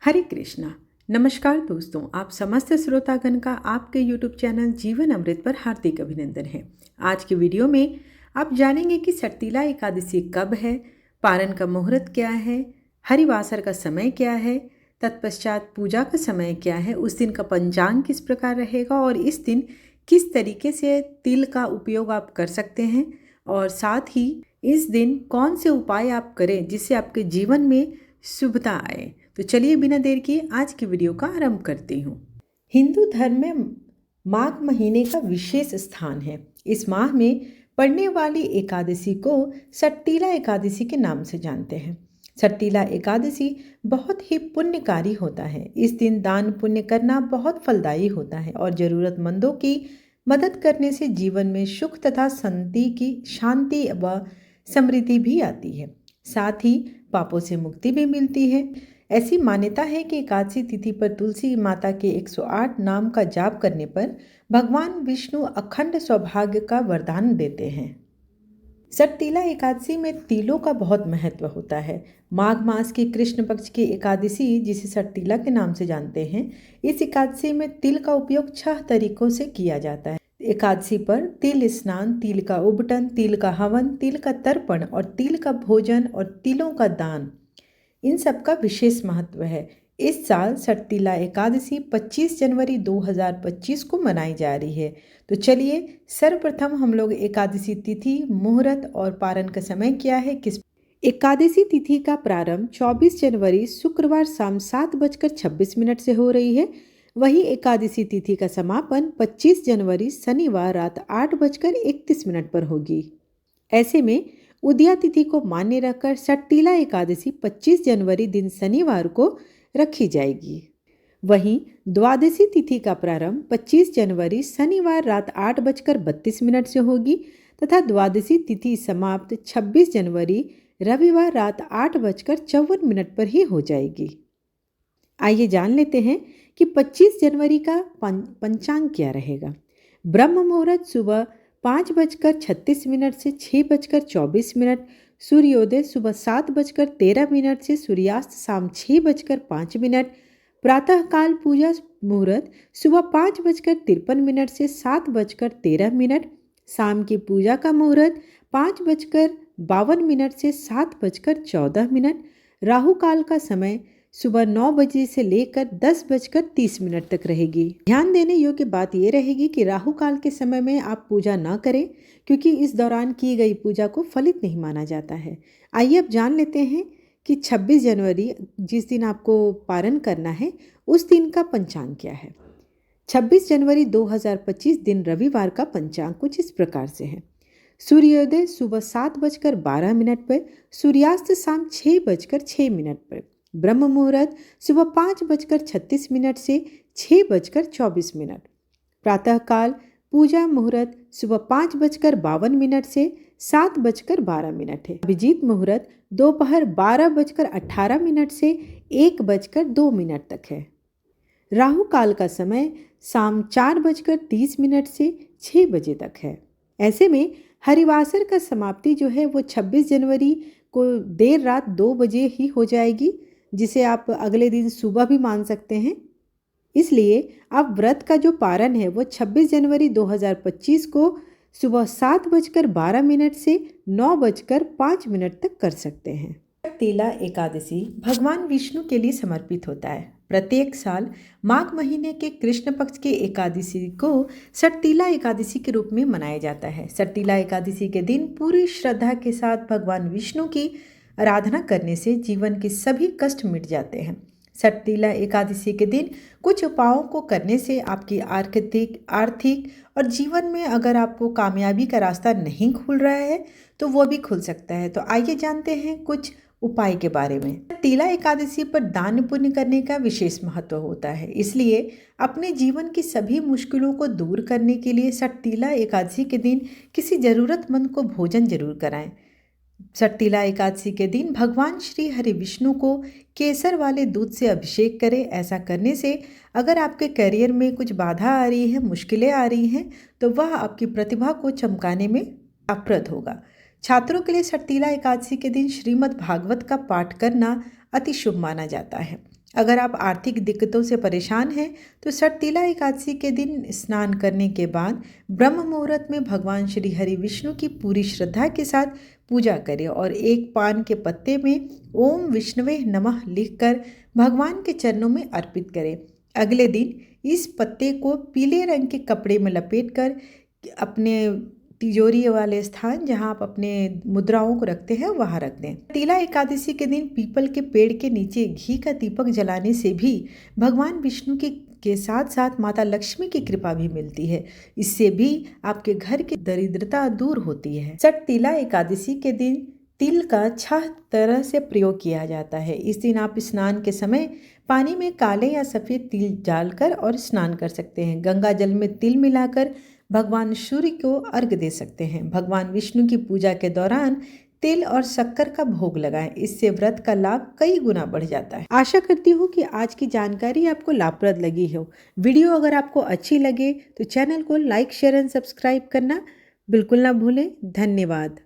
हरे कृष्णा। नमस्कार दोस्तों, आप समस्त श्रोतागण का आपके YouTube चैनल जीवन अमृत पर हार्दिक अभिनंदन है। आज की वीडियो में आप जानेंगे कि सटतीला एकादशी कब है, पारण का मुहूर्त क्या है, हरिवासर का समय क्या है, तत्पश्चात पूजा का समय क्या है, उस दिन का पंचांग किस प्रकार रहेगा और इस दिन किस तरीके से तिल का उपयोग आप कर सकते हैं, और साथ ही इस दिन कौन से उपाय आप करें जिससे आपके जीवन में शुभता आए। तो चलिए बिना देर किए आज की वीडियो का आरंभ करती हूँ। हिंदू धर्म में माघ महीने का विशेष स्थान है। इस माह में पड़ने वाली एकादशी को सटतीला एकादशी के नाम से जानते हैं। सटतीला एकादशी बहुत ही पुण्यकारी होता है। इस दिन दान पुण्य करना बहुत फलदायी होता है और ज़रूरतमंदों की मदद करने से जीवन में सुख तथा शांति व समृद्धि भी आती है। साथ ही पापों से मुक्ति भी मिलती है। ऐसी मान्यता है कि एकादशी तिथि पर तुलसी माता के 108 नाम का जाप करने पर भगवान विष्णु अखंड सौभाग्य का वरदान देते हैं। सटतीला एकादशी में तिलों का बहुत महत्व होता है। माघ मास की कृष्ण पक्ष की एकादशी, जिसे सटतीला के नाम से जानते हैं, इस एकादशी में तिल का उपयोग 6 तरीकों से किया जाता है। एकादशी पर तिल स्नान, तिल का उबटन, तिल का हवन, तिल का तर्पण और तिल का भोजन और तिलों का दान, इन सब का विशेष महत्व है। इस साल सटतीला एकादशी 25 जनवरी 2025 को मनाई जा रही है। तो चलिए सर्वप्रथम हम लोग एकादशी तिथि, मुहूर्त और पारण का समय क्या है, किस एकादशी तिथि का प्रारंभ 24 जनवरी शुक्रवार शाम 7:26 से हो रही है। वही एकादशी तिथि का समापन 25 जनवरी शनिवार रात 8:31 पर होगी। ऐसे में उदया तिथि को मान्य रखकर सटतीला एकादशी 25 जनवरी दिन शनिवार को रखी जाएगी। वहीं द्वादशी तिथि का प्रारंभ 25 जनवरी शनिवार रात 8:32 से होगी तथा द्वादशी तिथि समाप्त 26 जनवरी रविवार रात 8:54 पर ही हो जाएगी। आइए जान लेते हैं कि 25 जनवरी का पंचांग क्या रहेगा। ब्रह्म मुहूर्त सुबह 5:36 से 6:24, सूर्योदय सुबह 7:13 से सूर्यास्त शाम 6:05, प्रातःकाल पूजा मुहूर्त सुबह 5:53 से 7:13, शाम की पूजा का मुहूर्त 5:52 से 7:14, राहु काल का समय सुबह 9 बजे से लेकर 10:30 तक रहेगी। ध्यान देने योग्य बात यह रहेगी कि राहु काल के समय में आप पूजा न करें, क्योंकि इस दौरान की गई पूजा को फलित नहीं माना जाता है। आइए अब जान लेते हैं कि 26 जनवरी जिस दिन आपको पारण करना है, उस दिन का पंचांग क्या है। 26 जनवरी 2025 दिन रविवार का पंचांग कुछ इस प्रकार से है। सूर्योदय सुबह 7:12 पर, सूर्यास्त शाम 6:06 पर, ब्रह्म मुहूर्त सुबह 5:36 से 6:24, प्रातःकाल पूजा मुहूर्त सुबह 5:52 से 7:12 है। अभिजीत मुहूर्त दोपहर 12:18 से 1:02 तक है। राहु काल का समय शाम 4:30 से 6 बजे तक है। ऐसे में हरिवासर का समाप्ति जो है वो 26 जनवरी को देर रात 2 बजे ही हो जाएगी, जिसे आप अगले दिन सुबह भी मान सकते हैं। इसलिए आप व्रत का जो पारण है वो 26 जनवरी 2025 को सुबह 7:12 से 9:05 तक कर सकते हैं। सटतीला एकादशी भगवान विष्णु के लिए समर्पित होता है। प्रत्येक साल माघ महीने के कृष्ण पक्ष के एकादशी को सटतीला एकादशी के रूप में मनाया जाता है। सटतीला एकादशी के दिन पूरी श्रद्धा के साथ भगवान विष्णु की आराधना करने से जीवन के सभी कष्ट मिट जाते हैं। सटतीला एकादशी के दिन कुछ उपायों को करने से आपकी आर्थिक और जीवन में अगर आपको कामयाबी का रास्ता नहीं खुल रहा है तो वो भी खुल सकता है। तो आइए जानते हैं कुछ उपाय के बारे में। सटतीला एकादशी पर दान पुण्य करने का विशेष महत्व होता है, इसलिए अपने जीवन की सभी मुश्किलों को दूर करने के लिए सटतीला एकादशी के दिन किसी ज़रूरतमंद को भोजन जरूर कराएं। सटतीला एकादशी के दिन भगवान श्री हरि विष्णु को केसर वाले दूध से अभिषेक करें। ऐसा करने से अगर आपके करियर में कुछ बाधा आ रही है, मुश्किलें आ रही हैं, तो वह आपकी प्रतिभा को चमकाने में लाभप्रद होगा। छात्रों के लिए सटतीला एकादशी के दिन श्रीमद् भागवत का पाठ करना अति शुभ माना जाता है। अगर आप आर्थिक दिक्कतों से परेशान हैं तो सटतीला एकादशी के दिन स्नान करने के बाद ब्रह्म मुहूर्त में भगवान श्री हरि विष्णु की पूरी श्रद्धा के साथ पूजा करें और एक पान के पत्ते में ओम विष्णुवे नमः लिखकर भगवान के चरणों में अर्पित करें। अगले दिन इस पत्ते को पीले रंग के कपड़े में लपेटकर अपने तिजोरी वाले स्थान जहां आप अपने मुद्राओं को रखते हैं वहां रख दें। तीला एकादशी के दिन पीपल के पेड़ के नीचे घी का दीपक जलाने से भी भगवान विष्णु के साथ साथ माता लक्ष्मी की कृपा भी मिलती है। इससे भी आपके घर की दरिद्रता दूर होती है। सटतीला एकादशी के दिन तिल का 6 तरह से प्रयोग किया जाता है। इस दिन आप स्नान के समय पानी में काले या सफ़ेद तिल डालकर और स्नान कर सकते हैं। गंगा जल में तिल मिलाकर भगवान सूर्य को अर्घ्य दे सकते हैं। भगवान विष्णु की पूजा के दौरान तिल और शक्कर का भोग लगाएं, इससे व्रत का लाभ कई गुना बढ़ जाता है। आशा करती हूँ कि आज की जानकारी आपको लाभप्रद लगी हो। वीडियो अगर आपको अच्छी लगे तो चैनल को लाइक, शेयर एंड सब्सक्राइब करना बिल्कुल ना भूलें। धन्यवाद।